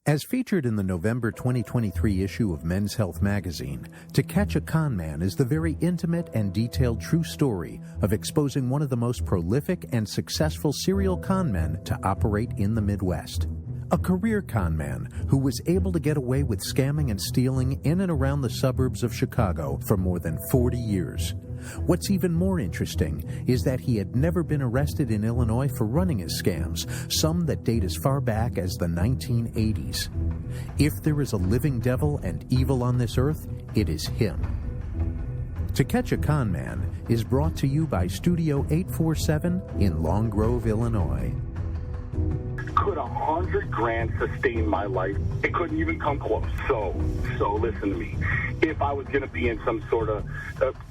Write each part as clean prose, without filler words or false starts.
As featured in the November 2023 issue of Men's Health magazine, To Catch a Con Man is the very intimate and detailed true story of exposing one of the most prolific and successful serial con men to operate in the Midwest. A career con man who was able to get away with scamming and stealing in and around the suburbs of Chicago for more than 40 years. What's even more interesting is that he had never been arrested in Illinois for running his scams, some that date as far back as the 1980s. If there is a living devil and evil on this earth, it is him. To Catch a Con Man is brought to you by Studio 847 in Long Grove, Illinois. Could $100,000 sustain my life? It couldn't even come close. So listen to me. If I was going to be in some sort of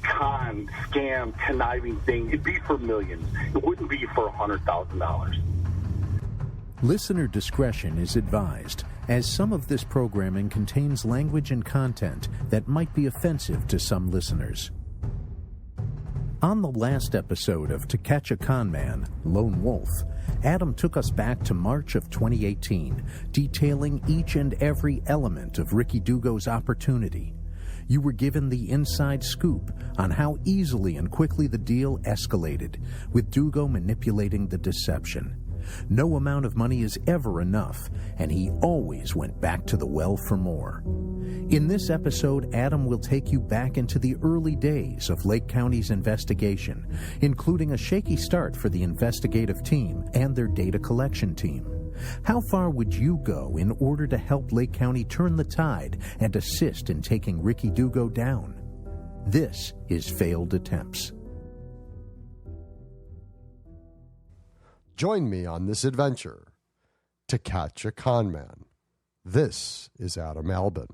con, scam, conniving thing, it'd be for millions. It wouldn't be for $100,000. Listener discretion is advised, as some of this programming contains language and content that might be offensive to some listeners. On the last episode of To Catch a Con Man, Lone Wolf, Adam took us back to March of 2018, detailing each and every element of Ricky Dugo's opportunity. You were given the inside scoop on how easily and quickly the deal escalated, with Dugo manipulating the deception. No amount of money is ever enough, and he always went back to the well for more. In this episode, Adam will take you back into the early days of Lake County's investigation, including a shaky start for the investigative team and their data collection team. How far would you go in order to help Lake County turn the tide and assist in taking Ricky Dugo down? This is Failed Attempts. Join me on this adventure to catch a con man. This is Adam Albin.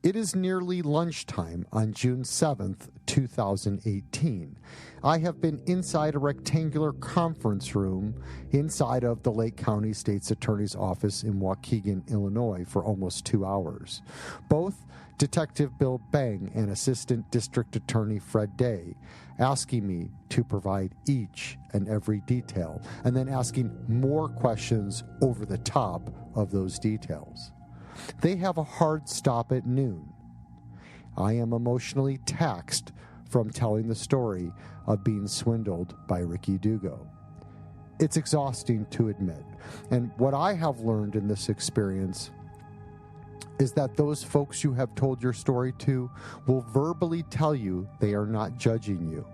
It is nearly lunchtime on June 7th, 2018. I have been inside a rectangular conference room inside of the Lake County State's Attorney's Office in Waukegan, Illinois for almost 2 hours. Both Detective Bill Bang and Assistant District Attorney Fred Day asking me to provide each and every detail, and then asking more questions over the top of those details. They have a hard stop at noon. I am emotionally taxed from telling the story of being swindled by Ricky Dugo. It's exhausting to admit, and what I have learned in this experience is that those folks you have told your story to will verbally tell you they are not judging you,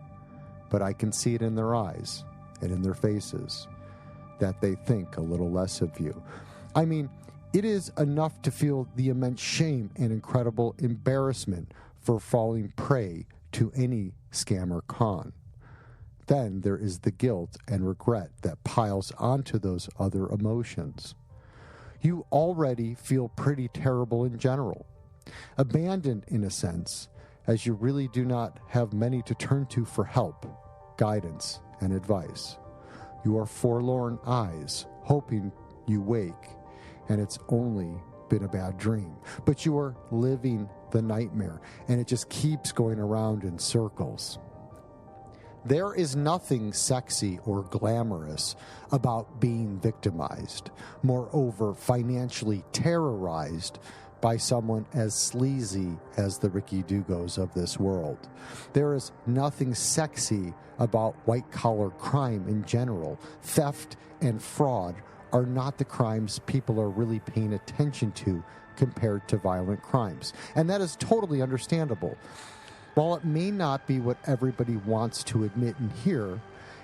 but I can see it in their eyes and in their faces that they think a little less of you. I mean, it is enough to feel the immense shame and incredible embarrassment for falling prey to any scam or con. Then there is the guilt and regret that piles onto those other emotions. You already feel pretty terrible in general, abandoned in a sense, as you really do not have many to turn to for help, guidance, and advice. You are forlorn eyes, hoping you wake, and it's only been a bad dream. But you are living the nightmare, and it just keeps going around in circles. There is nothing sexy or glamorous about being victimized, moreover financially terrorized by someone as sleazy as the Ricky Dugos of this world. There is nothing sexy about white-collar crime in general. Theft and fraud are not the crimes people are really paying attention to compared to violent crimes. And that is totally understandable. While it may not be what everybody wants to admit and hear,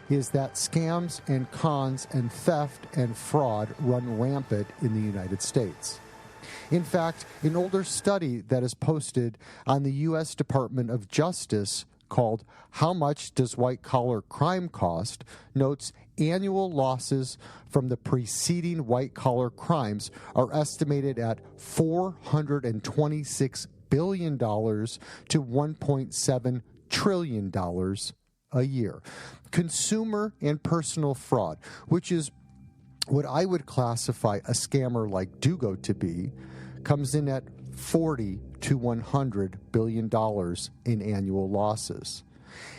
is that scams and cons and theft and fraud run rampant in the United States. In fact, an older study that is posted on the U.S. Department of Justice called How Much Does White-Collar Crime Cost? Notes annual losses from the preceding white-collar crimes are estimated at $426 billion to $1.7 trillion a year. Consumer and personal fraud, which is what I would classify a scammer like Dugo to be, comes in at $40 to $100 billion in annual losses.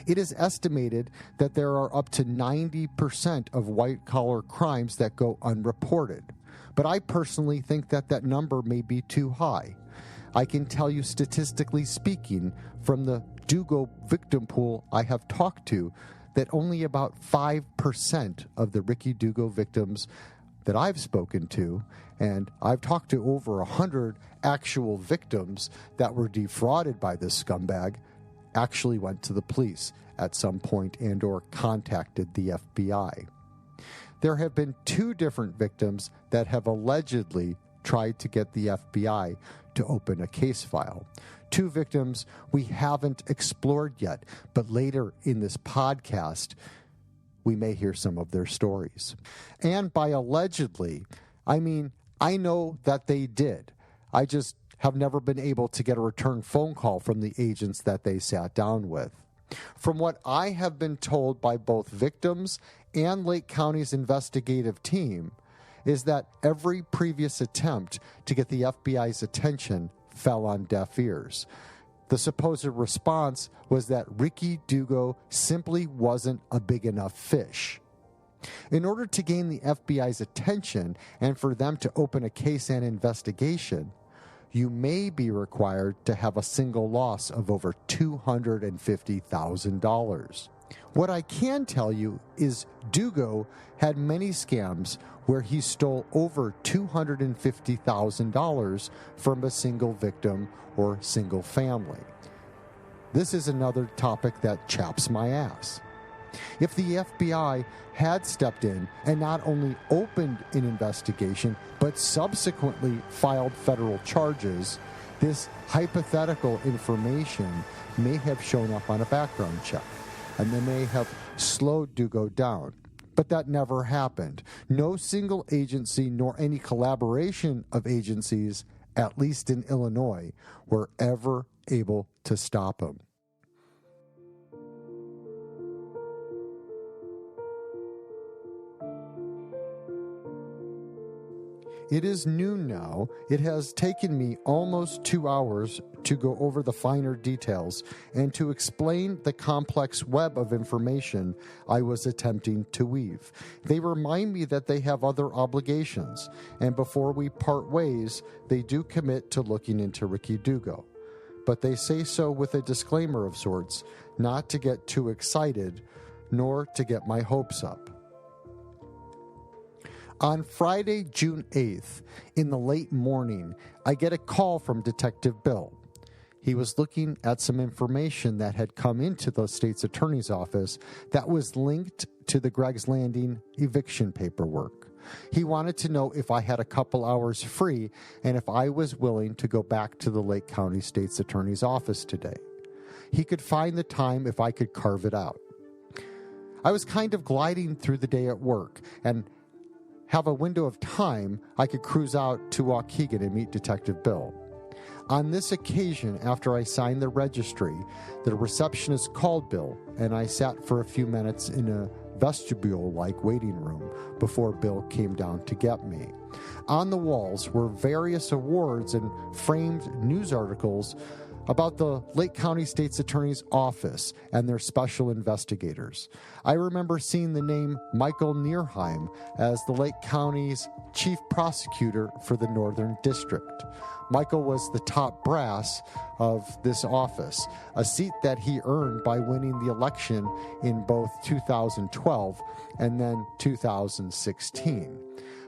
It is estimated that there are up to 90% of white-collar crimes that go unreported. but I personally think that that number may be too high. I can tell you, statistically speaking, from the Dugo victim pool I have talked to, that only about 5% of the Ricky Dugo victims that I've spoken to, and I've talked to over 100 actual victims that were defrauded by this scumbag, actually went to the police at some point and or contacted the FBI. There have been 2 different victims that have allegedly tried to get the FBI to open a case file. 2 victims we haven't explored yet, but later in this podcast, we may hear some of their stories. And by allegedly, I mean, I know that they did. I just have never been able to get a return phone call from the agents that they sat down with. From what I have been told by both victims and Lake County's investigative team, is that every previous attempt to get the FBI's attention fell on deaf ears. The supposed response was that Ricky Dugo simply wasn't a big enough fish. In order to gain the FBI's attention and for them to open a case and investigation, you may be required to have a single loss of over $250,000. What I can tell you is Dugo had many scams where he stole over $250,000 from a single victim or single family. This is another topic that chaps my ass. If the FBI had stepped in and not only opened an investigation, but subsequently filed federal charges, this hypothetical information may have shown up on a background check, and they may have slowed Dugo down. But that never happened. No single agency nor any collaboration of agencies, at least in Illinois, were ever able to stop him. It is noon now. It has taken me almost 2 hours to go over the finer details and to explain the complex web of information I was attempting to weave. They remind me that they have other obligations, and before we part ways, they do commit to looking into Ricky Dugo. But they say so with a disclaimer of sorts, not to get too excited, nor to get my hopes up. On Friday, June 8th, in the late morning, I get a call from Detective Bill. He was looking at some information that had come into the state's attorney's office that was linked to the Greg's Landing eviction paperwork. He wanted to know if I had a couple hours free and if I was willing to go back to the Lake County State's Attorney's office today. He could find the time if I could carve it out. I was kind of gliding through the day at work and have a window of time I could cruise out to Waukegan and meet Detective Bill. On this occasion, after I signed the registry, the receptionist called Bill, and I sat for a few minutes in a vestibule-like waiting room before Bill came down to get me. On the walls were various awards and framed news articles about the Lake County State's Attorney's Office and their special investigators. I remember seeing the name Michael Nierheim as the Lake County's chief prosecutor for the Northern District. Michael was the top brass of this office, a seat that he earned by winning the election in both 2012 and then 2016.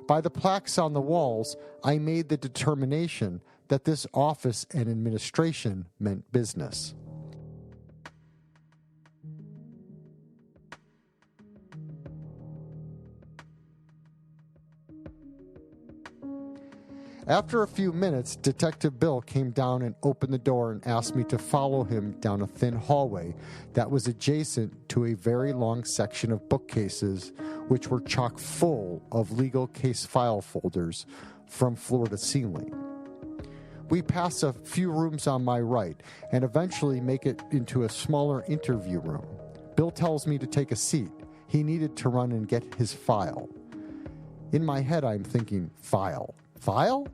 By the plaques on the walls, I made the determination that this office and administration meant business. After a few minutes, Detective Bill came down and opened the door and asked me to follow him down a thin hallway that was adjacent to a very long section of bookcases which were chock full of legal case file folders from floor to ceiling. We pass a few rooms on my right and eventually make it into a smaller interview room. Bill tells me to take a seat. He needed to run and get his file. In my head, I'm thinking, file? File?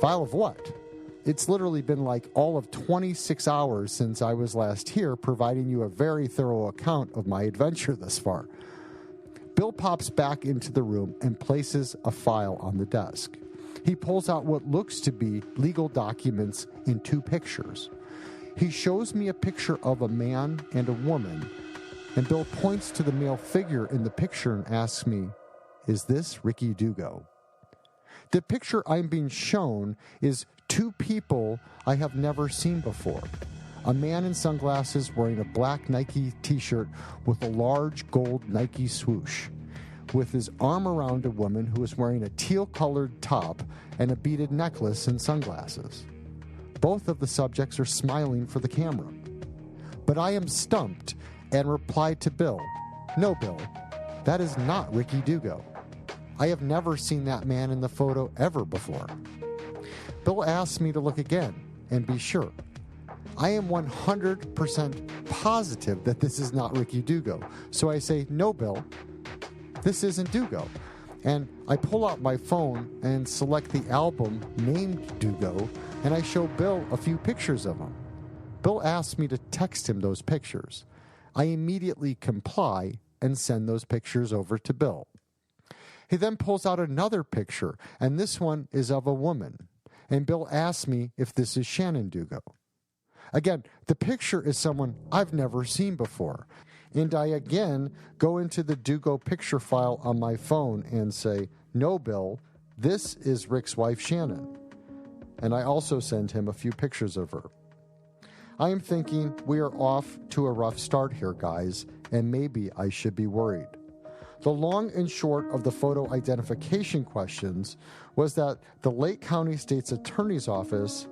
File of what? It's literally been like all of 26 hours since I was last here, providing you a very thorough account of my adventure thus far. Bill pops back into the room and places a file on the desk. He pulls out what looks to be legal documents in 2 pictures. He shows me a picture of a man and a woman, and Bill points to the male figure in the picture and asks me, "Is this Ricky Dugo?" The picture I'm being shown is 2 people I have never seen before. A man in sunglasses wearing a black Nike t-shirt with a large gold Nike swoosh, with his arm around a woman who is wearing a teal-colored top and a beaded necklace and sunglasses. Both of the subjects are smiling for the camera. But I am stumped and replied to Bill, "No, Bill, that is not Ricky Dugo. I have never seen that man in the photo ever before." Bill asks me to look again and be sure. I am 100% positive that this is not Ricky Dugo. So I say, "No, Bill, this isn't Dugo." And I pull out my phone and select the album named Dugo, and I show Bill a few pictures of him. Bill asks me to text him those pictures. I immediately comply and send those pictures over to Bill. He then pulls out another picture, and this one is of a woman. And Bill asks me if this is Shannon Dugo. Again, the picture is someone I've never seen before. And I again go into the Dugo picture file on my phone and say, "No, Bill, this is Rick's wife, Shannon." And I also send him a few pictures of her. I am thinking we are off to a rough start here, guys, and maybe I should be worried. The long and short of the photo identification questions was that the Lake County State's Attorney's Office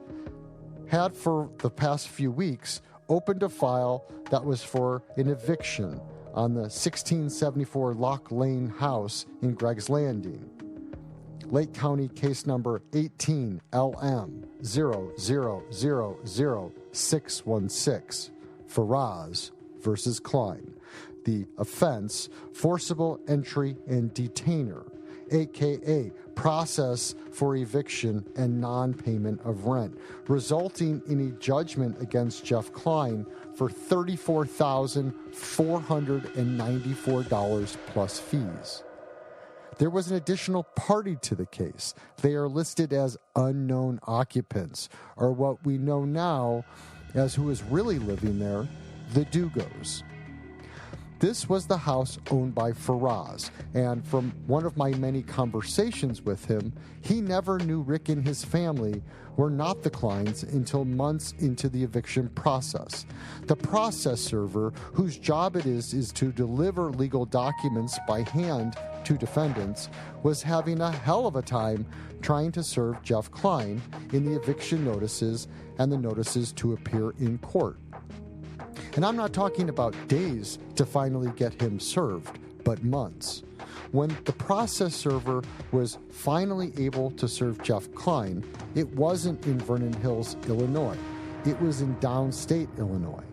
had for the past few weeks opened a file that was for an eviction on the 1674 Lock Lane house in Greg's Landing. Lake County case number 18 LM 0000616, Faraz versus Klein. The offense, forcible entry and detainer, aka process for eviction and non-payment of rent, resulting in a judgment against Jeff Klein for $34,494 plus fees. There was an additional party to the case. They are listed as unknown occupants, or what we know now as who is really living there, the Dugos. This was the house owned by Faraz, and from one of my many conversations with him, he never knew Rick and his family were not the Kleins until months into the eviction process. The process server, whose job it is to deliver legal documents by hand to defendants, was having a hell of a time trying to serve Jeff Klein in the eviction notices and the notices to appear in court. And I'm not talking about days to finally get him served, but months. When the process server was finally able to serve Jeff Klein, it wasn't in Vernon Hills, Illinois. It was in downstate Illinois.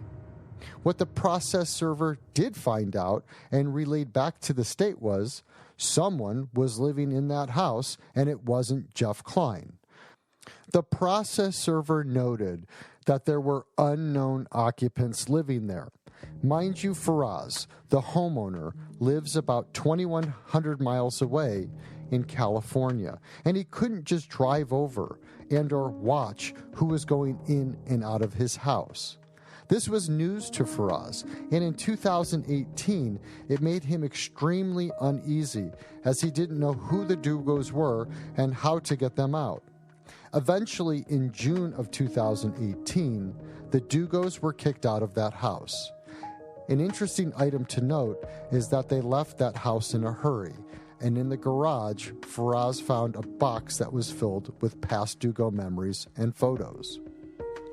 What the process server did find out and relayed back to the state was someone was living in that house, and it wasn't Jeff Klein. The process server noted that there were unknown occupants living there. Mind you, Faraz, the homeowner, lives about 2,100 miles away in California, and he couldn't just drive over and or watch who was going in and out of his house. This was news to Faraz, and in 2018, it made him extremely uneasy as he didn't know who the Dugos were and how to get them out. Eventually, in June of 2018, the Dugos were kicked out of that house. An interesting item to note is that they left that house in a hurry, and in the garage, Faraz found a box that was filled with past Dugo memories and photos.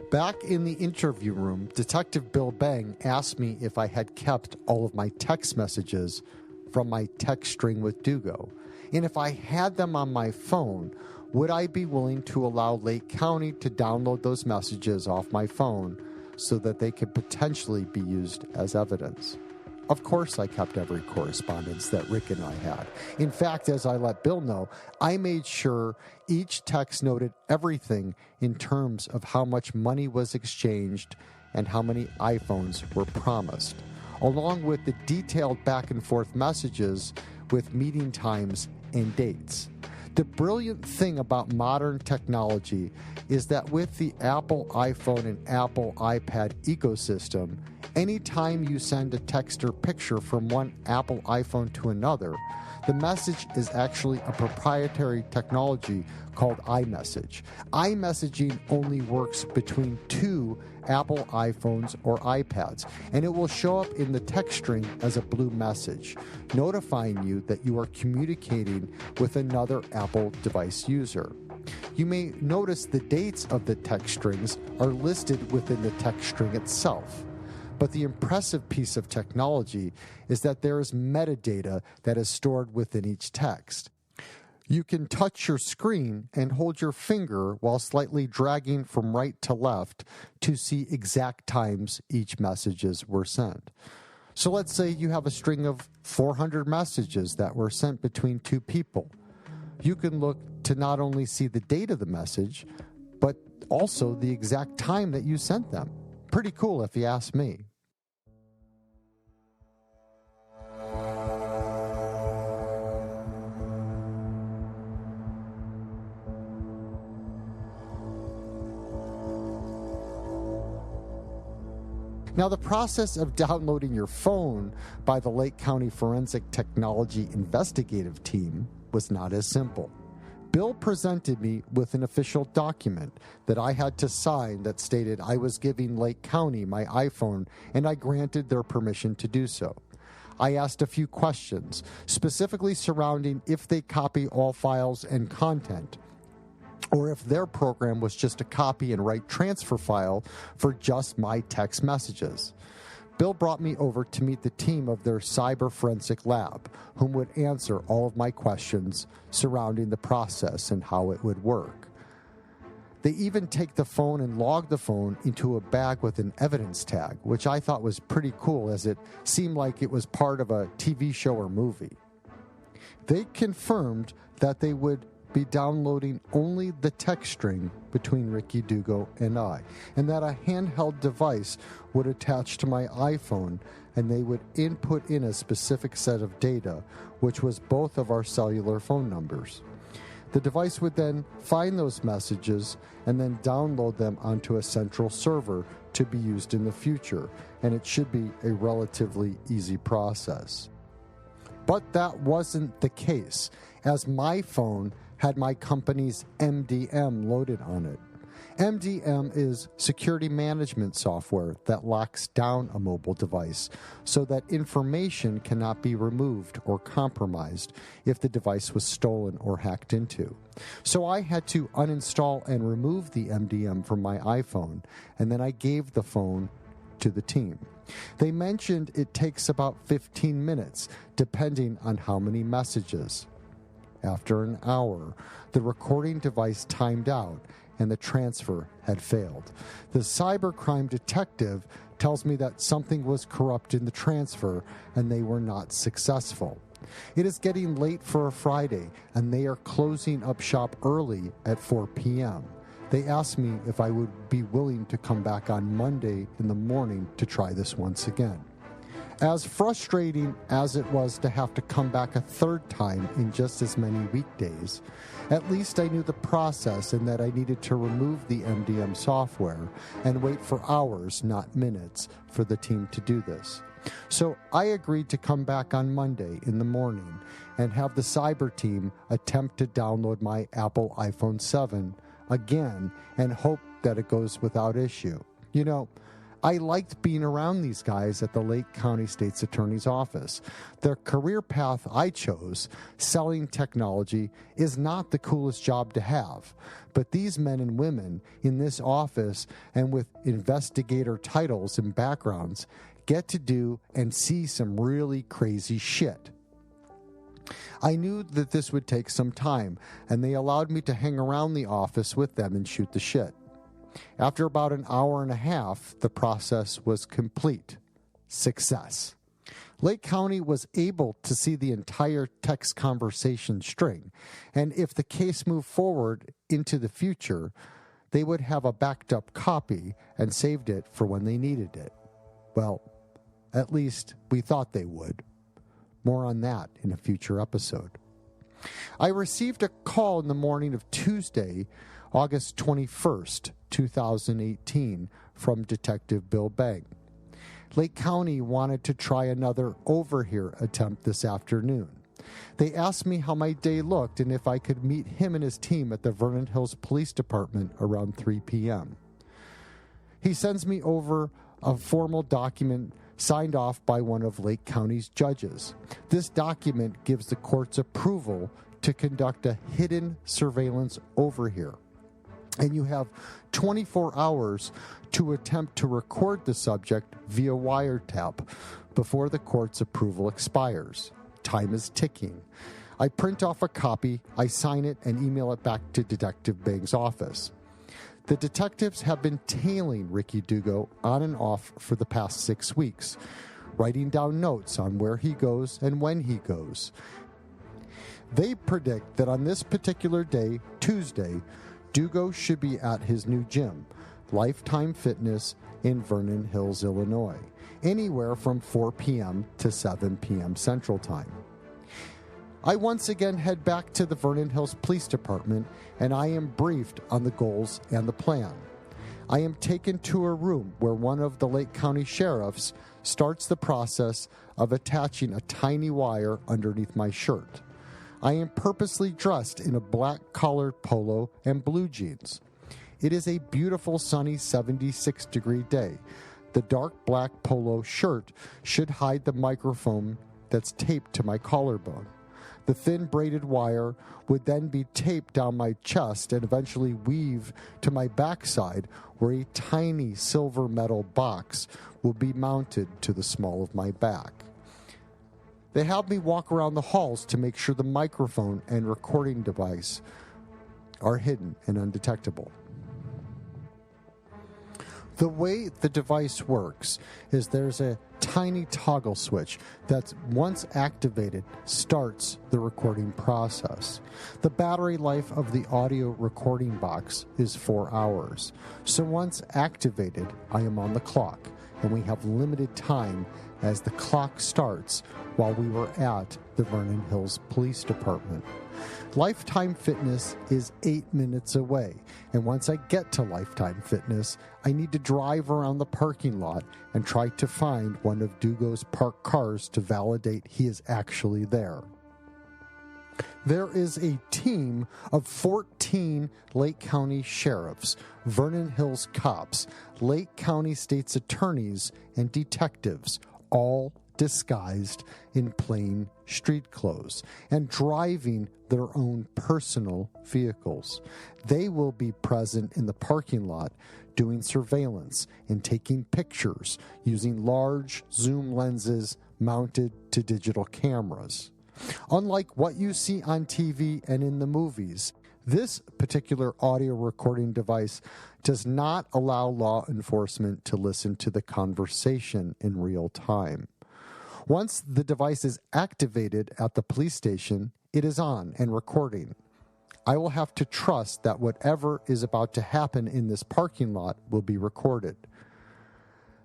Back in the interview room, Detective Bill Bang asked me if I had kept all of my text messages from my text string with Dugo, and if I had them on my phone, would I be willing to allow Lake County to download those messages off my phone so that they could potentially be used as evidence? Of course I kept every correspondence that Rick and I had. In fact, as I let Bill know, I made sure each text noted everything in terms of how much money was exchanged and how many iPhones were promised. along with the detailed back and forth messages with meeting times and dates. The brilliant thing about modern technology is that with the Apple iPhone and Apple iPad ecosystem, anytime you send a text or picture from one Apple iPhone to another, the message is actually a proprietary technology called iMessage. iMessaging only works between two Apple iPhones or iPads, and it will show up in the text string as a blue message, notifying you that you are communicating with another Apple device user. You may notice the dates of the text strings are listed within the text string itself. But the impressive piece of technology is that there is metadata that is stored within each text. You can touch your screen and hold your finger while slightly dragging from right to left to see exact times each messages were sent. So let's say you have a string of 400 messages that were sent between two people. You can look to not only see the date of the message, but also the exact time that you sent them. Pretty cool if you ask me. Now, the process of downloading your phone by the Lake County Forensic Technology Investigative Team was not as simple. Bill presented me with an official document that I had to sign that stated I was giving Lake County my iPhone, and I granted their permission to do so. I asked a few questions, specifically surrounding if they copy all files and content, or if their program was just a copy and write transfer file for just my text messages. Bill brought me over to meet the team of their cyber forensic lab, whom would answer all of my questions surrounding the process and how it would work. They even take the phone and log the phone into a bag with an evidence tag, which I thought was pretty cool as it seemed like it was part of a TV show or movie. They confirmed that they would be downloading only the text string between Ricky Dugo and I, and that a handheld device would attach to my iPhone and they would input in a specific set of data, which was both of our cellular phone numbers. The device would then find those messages and then download them onto a central server to be used in the future, and it should be a relatively easy process. But that wasn't the case, as my phone had my company's MDM loaded on it. MDM is security management software that locks down a mobile device so that information cannot be removed or compromised if the device was stolen or hacked into. So I had to uninstall and remove the MDM from my iPhone, and then I gave the phone to the team. They mentioned it takes about 15 minutes, depending on how many messages. After an hour, the recording device timed out and the transfer had failed. The cybercrime detective tells me that something was corrupt in the transfer and they were not successful. It is getting late for a Friday and they are closing up shop early at 4 p.m. They asked me if I would be willing to come back on Monday in the morning to try this once again. As frustrating as it was to have to come back a third time in just as many weekdays, at least I knew the process and that I needed to remove the MDM software and wait for hours, not minutes, for the team to do this. So I agreed to come back on Monday in the morning and have the cyber team attempt to download my Apple iPhone 7 again and hope that it goes without issue. You know, I liked being around these guys at the Lake County State's Attorney's Office. The career path I chose, selling technology, is not the coolest job to have. But these men and women in this office and with investigator titles and backgrounds get to do and see some really crazy shit. I knew that this would take some time, and they allowed me to hang around the office with them and shoot the shit. After about an hour and a half, the process was complete. Success. Lake County was able to see the entire text conversation string, and if the case moved forward into the future, they would have a backed up copy and saved it for when they needed it. Well, At least we thought they would. More on that in a future episode. I received a call in the morning of Tuesday, August 21st, 2018, from Detective Bill Bang. Lake County wanted to try another overhear attempt this afternoon. They asked me how my day looked and if I could meet him and his team at the Vernon Hills Police Department around 3 p.m. He sends me over a formal document signed off by one of Lake County's judges. This document gives the court's approval to conduct a hidden surveillance overhear. And you have 24 hours to attempt to record the subject via wiretap before the court's approval expires. Time is ticking. I print off a copy, I sign it, and email it back to Detective Bang's office. The detectives have been tailing Ricky Dugo on and off for the past 6 weeks, writing down notes on where he goes and when he goes. They predict that on this particular day, Tuesday, Dugo should be at his new gym, Lifetime Fitness in Vernon Hills, Illinois, anywhere from 4 p.m. to 7 p.m. Central Time. I once again head back to the Vernon Hills Police Department, and I am briefed on the goals and the plan. I am taken to a room where one of the Lake County sheriffs starts the process of attaching a tiny wire underneath my shirt. I am purposely dressed in a black collared polo and blue jeans. It is a beautiful sunny 76-degree day. The dark black polo shirt should hide the microphone that's taped to my collarbone. The thin braided wire would then be taped down my chest and eventually weave to my backside, where a tiny silver metal box will be mounted to the small of my back. They have me walk around the halls to make sure the microphone and recording device are hidden and undetectable. The way the device works is there's a tiny toggle switch that, once activated, starts the recording process. The battery life of the audio recording box is 4 hours. So once activated, I am on the clock, and we have limited time as the clock starts while we were at the Vernon Hills Police Department. Lifetime Fitness is 8 minutes away, and once I get to Lifetime Fitness, I need to drive around the parking lot and try to find one of Dugo's parked cars to validate he is actually there. There is a team of 14 Lake County sheriffs, Vernon Hills cops, Lake County state's attorneys, and detectives, all disguised in plain street clothes and driving their own personal vehicles. They will be present in the parking lot doing surveillance and taking pictures using large zoom lenses mounted to digital cameras. Unlike what you see on TV and in the movies, this particular audio recording device does not allow law enforcement to listen to the conversation in real time. Once the device is activated at the police station, it is on and recording. I will have to trust that whatever is about to happen in this parking lot will be recorded.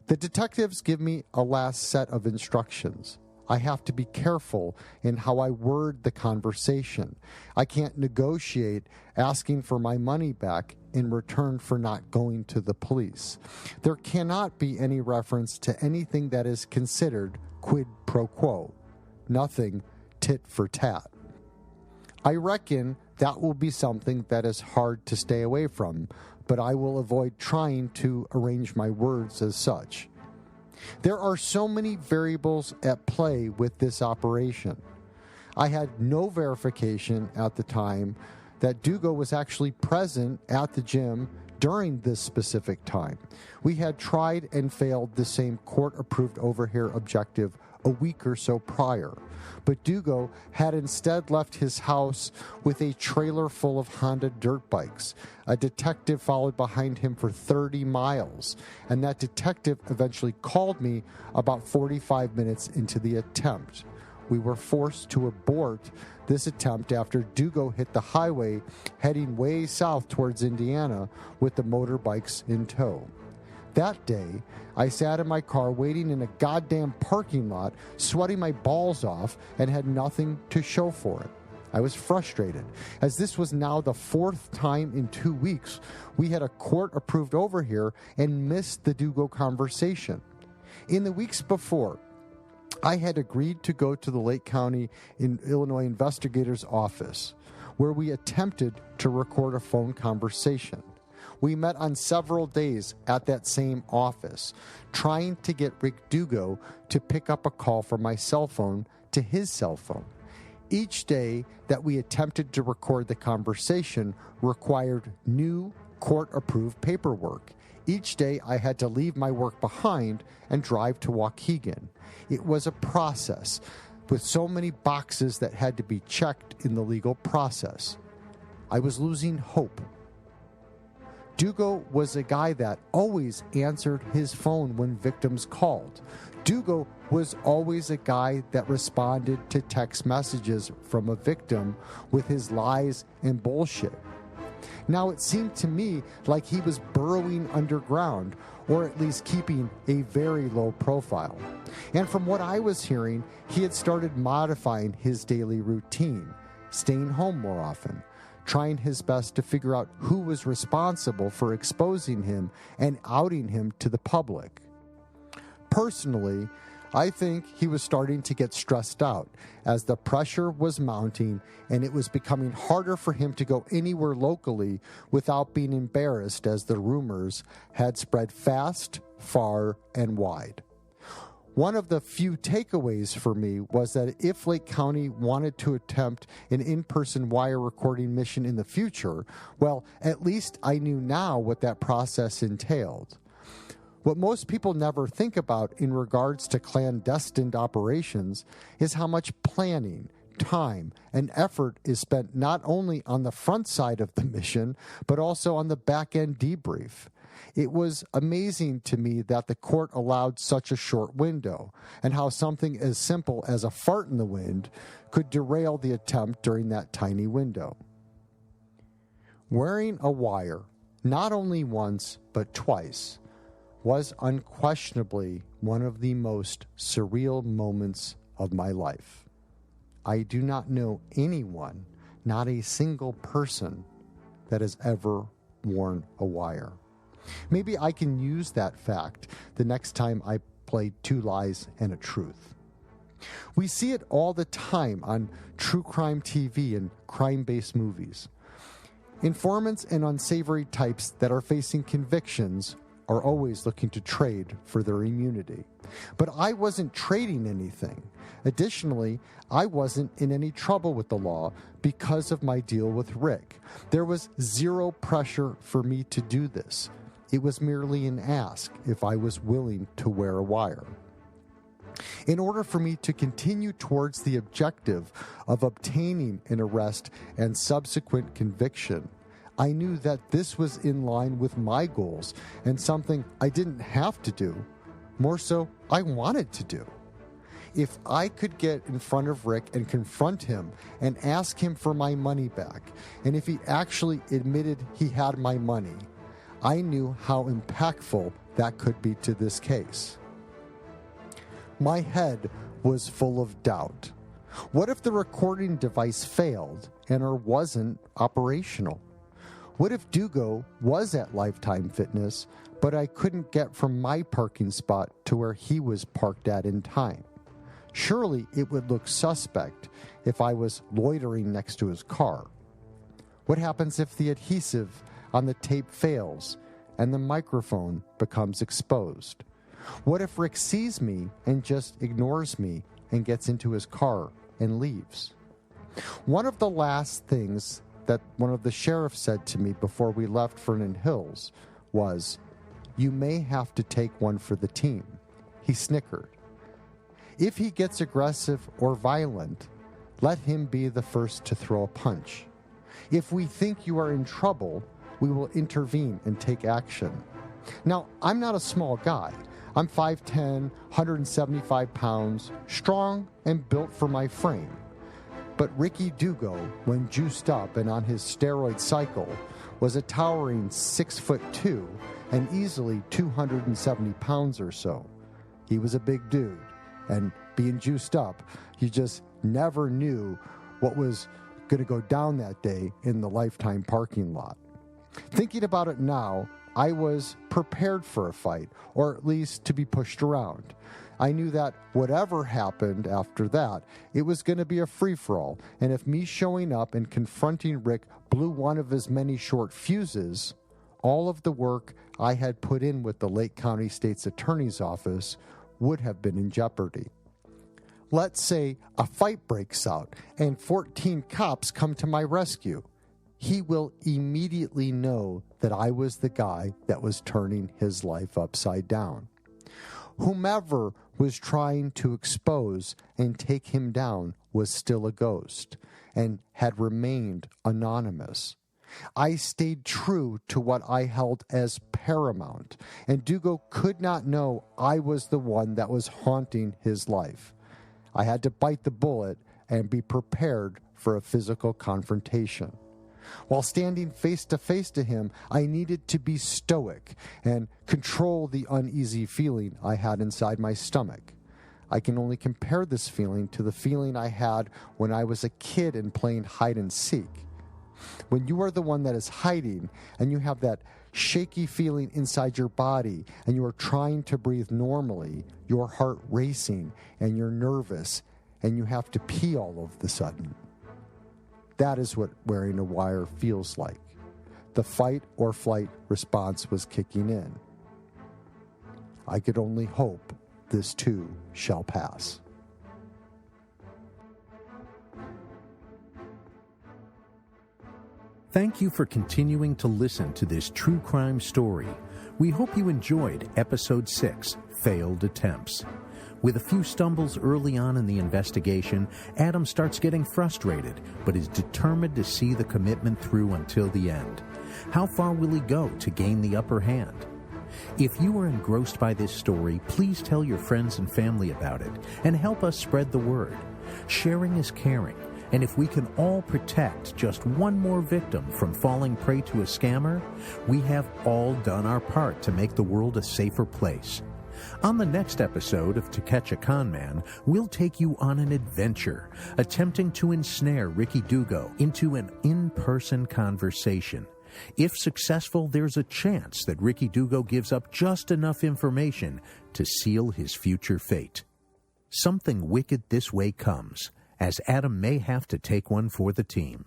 The detectives give me a last set of instructions. I have to be careful in how I word the conversation. I can't negotiate asking for my money back in return for not going to the police. There cannot be any reference to anything that is considered quid pro quo. Nothing tit for tat. I reckon that will be something that is hard to stay away from, but I will avoid trying to arrange my words as such. There are so many variables at play with this operation. I had no verification at the time that Dugo was actually present at the gym during this specific time. We had tried and failed the same court-approved overhear objective a week or so prior, but Dugo had instead left his house with a trailer full of Honda dirt bikes. A detective followed behind him for 30 miles, and that detective eventually called me about 45 minutes into the attempt. We were forced to abort this attempt after Dugo hit the highway heading way south towards Indiana with the motorbikes in tow. That day, I sat in my car waiting in a goddamn parking lot, sweating my balls off, and had nothing to show for it. I was frustrated, as this was now the fourth time in 2 weeks we had a court approved over here and missed the Dugo conversation. In the weeks before, I had agreed to go to the Lake County Illinois investigator's office, where we attempted to record a phone conversation. We met on several days at that same office, trying to get Rick Dugo to pick up a call from my cell phone to his cell phone. Each day that we attempted to record the conversation required new court-approved paperwork. Each day I had to leave my work behind and drive to Waukegan. It was a process with so many boxes that had to be checked in the legal process. I was losing hope. Dugo was a guy that always answered his phone when victims called. Dugo was always a guy that responded to text messages from a victim with his lies and bullshit. Now it seemed to me like he was burrowing underground, or at least keeping a very low profile. And from what I was hearing, he had started modifying his daily routine, staying home more often, trying his best to figure out who was responsible for exposing him and outing him to the public. Personally, I think he was starting to get stressed out as the pressure was mounting and it was becoming harder for him to go anywhere locally without being embarrassed, as the rumors had spread fast, far, and wide. One of the few takeaways for me was that if Lake County wanted to attempt an in-person wire recording mission in the future, well, at least I knew now what that process entailed. What most people never think about in regards to clandestine operations is how much planning, time, and effort is spent not only on the front side of the mission, but also on the back-end debrief. It was amazing to me that the court allowed such a short window, and how something as simple as a fart in the wind could derail the attempt during that tiny window. Wearing a wire, not only once, but twice, was unquestionably one of the most surreal moments of my life. I do not know anyone, not a single person, that has ever worn a wire. Maybe I can use that fact the next time I play Two Lies and a Truth. We see it all the time on true crime TV and crime-based movies. Informants and unsavory types that are facing convictions are always looking to trade for their immunity. But I wasn't trading anything. Additionally, I wasn't in any trouble with the law because of my deal with Rick. There was zero pressure for me to do this. It was merely an ask if I was willing to wear a wire. In order for me to continue towards the objective of obtaining an arrest and subsequent conviction, I knew that this was in line with my goals and something I didn't have to do. More so, I wanted to do. If I could get in front of Rick and confront him and ask him for my money back, and if he actually admitted he had my money, I knew how impactful that could be to this case. My head was full of doubt. What if the recording device failed and or wasn't operational? What if Dugo was at Lifetime Fitness, but I couldn't get from my parking spot to where he was parked at in time? Surely it would look suspect if I was loitering next to his car. What happens if the adhesive on the tape fails and the microphone becomes exposed? What if Rick sees me and just ignores me and gets into his car and leaves? One of the last things that one of the sheriffs said to me before we left Vernon Hills was, "You may have to take one for the team." He snickered. If he gets aggressive or violent, let him be the first to throw a punch. If we think you are in trouble, we will intervene and take action. Now, I'm not a small guy. I'm 5'10", 175 pounds, strong and built for my frame. But Ricky Dugo, when juiced up and on his steroid cycle, was a towering 6'2", and easily 270 pounds or so. He was a big dude, and being juiced up, you just never knew what was going to go down that day in the Lifetime parking lot. Thinking about it now, I was prepared for a fight, or at least to be pushed around. I knew that whatever happened after that, it was going to be a free-for-all, and if me showing up and confronting Rick blew one of his many short fuses, all of the work I had put in with the Lake County State's Attorney's Office would have been in jeopardy. Let's say a fight breaks out and 14 cops come to my rescue. He will immediately know that I was the guy that was turning his life upside down. Whomever was trying to expose and take him down was still a ghost and had remained anonymous. I stayed true to what I held as paramount, and Dugo could not know I was the one that was haunting his life. I had to bite the bullet and be prepared for a physical confrontation. While standing face to face to him, I needed to be stoic and control the uneasy feeling I had inside my stomach. I can only compare this feeling to the feeling I had when I was a kid and playing hide and seek. When you are the one that is hiding and you have that shaky feeling inside your body and you are trying to breathe normally, your heart racing and you're nervous and you have to pee all of the sudden. That is what wearing a wire feels like. The fight or flight response was kicking in. I could only hope this too shall pass. Thank you for continuing to listen to this true crime story. We hope you enjoyed Episode 6, Failed Attempts. With a few stumbles early on in the investigation, Adam starts getting frustrated, but is determined to see the commitment through until the end. How far will he go to gain the upper hand? If you are engrossed by this story, please tell your friends and family about it, and help us spread the word. Sharing is caring. And if we can all protect just one more victim from falling prey to a scammer, we have all done our part to make the world a safer place. On the next episode of To Catch a Con Man, we'll take you on an adventure, attempting to ensnare Ricky Dugo into an in-person conversation. If successful, there's a chance that Ricky Dugo gives up just enough information to seal his future fate. Something wicked this way comes, as Adam may have to take one for the team.